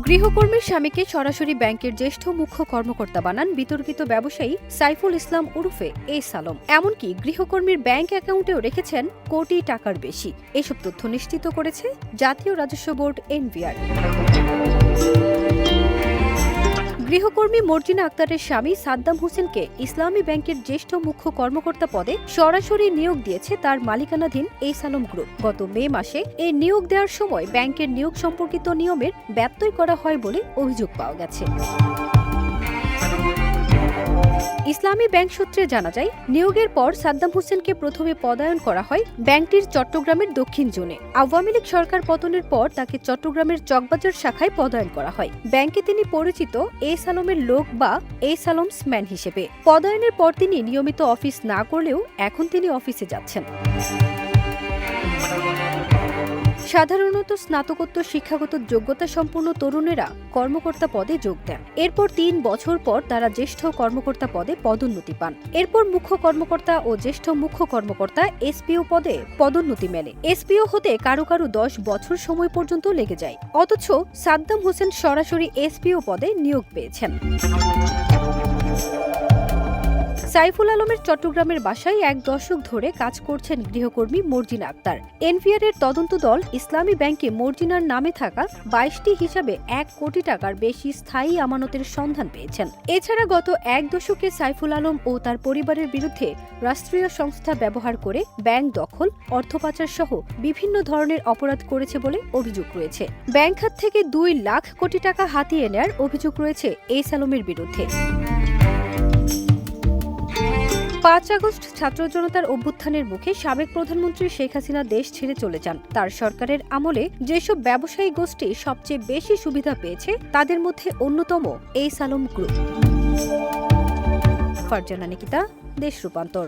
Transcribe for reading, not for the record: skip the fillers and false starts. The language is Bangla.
গৃহকর্মীর স্বামীকে সরাসরি ব্যাংকের জ্যেষ্ঠ মুখ্য কর্মকর্তা বানান বিতর্কিত ব্যবসায়ী সাইফুল ইসলাম ওরফে এস আলম। এমনকি গৃহকর্মীর ব্যাংক অ্যাকাউন্টেও রেখেছেন কোটি টাকার বেশি। এসব তথ্য নিশ্চিত করেছে জাতীয় রাজস্ব বোর্ড এনবিআর। গৃহকর্মী মর্জিনা আক্তারের স্বামী সাদ্দাম হোসেনকে ইসলামী ব্যাংকের জ্যেষ্ঠ মুখ্য কর্মকর্তা পদে সরাসরি নিয়োগ দিয়েছে তার মালিকানাধীন এস আলম গ্রুপ। গত মে মাসে এই নিয়োগ দেওয়ার সময় ব্যাংকের নিয়োগ সম্পর্কিত নিয়মের ব্যত্যয় করা হয় বলে অভিযোগ পাওয়া গেছে। ইসলামী ব্যাংক সূত্রে জানা যায়, নিয়োগের পর সাদ্দাম হোসেনকে প্রথমে পদায়ন করা হয় ব্যাংকটির চট্টগ্রামের দক্ষিণ জোনে। আওয়ামী লীগ সরকার পতনের পর তাকে চট্টগ্রামের চকবাজার শাখায় পদায়ন করা হয়। ব্যাংকে তিনি পরিচিত এস আলমের লোক বা এস আলমস ম্যান হিসেবে। পদায়নের পর তিনি নিয়মিত অফিস না করলেও এখন তিনি অফিসে যাচ্ছেন। সাধারণত স্নাতকোত্তর শিক্ষাগত যোগ্যতা সম্পন্ন তরুণেরা কর্মকর্তা পদে যোগ দেন। এরপর ৩ বছর পর তারা জ্যেষ্ঠ কর্মকর্তা পদে পদোন্নতি পান। এরপর মুখ্য কর্মকর্তা ও জ্যেষ্ঠ মুখ্য কর্মকর্তা এসপিও পদে পদোন্নতি মেলে। এসপিও হতে কারো কারো 10 বছর সময় পর্যন্ত লেগে যায়। অথচ সাদ্দাম হোসেন সরাসরি এসপিও পদে নিয়োগ পেয়েছেন। সাইফুল আলমের চট্টগ্রামের বাসায় 1 দশক ধরে কাজ করছেন গৃহকর্মী মর্জিনা আক্তার। এনবিআরের তদন্ত দল ইসলামী ব্যাংকে মর্জিনার নামে থাকা 22টি হিসাবে 1 কোটি টাকার বেশি স্থায়ী আমানতের সন্ধান পেয়েছেন। এছাড়া গত 1 দশকে সাইফুল আলম ও তার পরিবারের বিরুদ্ধে রাষ্ট্রীয় সংস্থা ব্যবহার করে ব্যাংক দখল, অর্থ পাচার সহ বিভিন্ন ধরনের অপরাধ করেছে বলে অভিযোগ রয়েছে। ব্যাংক খাত থেকে 2 লাখ কোটি টাকা হাতিয়ে নেয়ার অভিযোগ রয়েছে এস আলমের বিরুদ্ধে। 5 আগস্ট ছাত্র জনতার অভ্যুত্থানের মুখে সাবেক প্রধানমন্ত্রী শেখ হাসিনা দেশ ছেড়ে চলে যান। তার সরকারের আমলে যেসব ব্যবসায়ী গোষ্ঠী সবচেয়ে বেশি সুবিধা পেয়েছে তাদের মধ্যে অন্যতম এস আলম গ্রুপ। ফারজানা নিকিতা, দেশ রূপান্তর।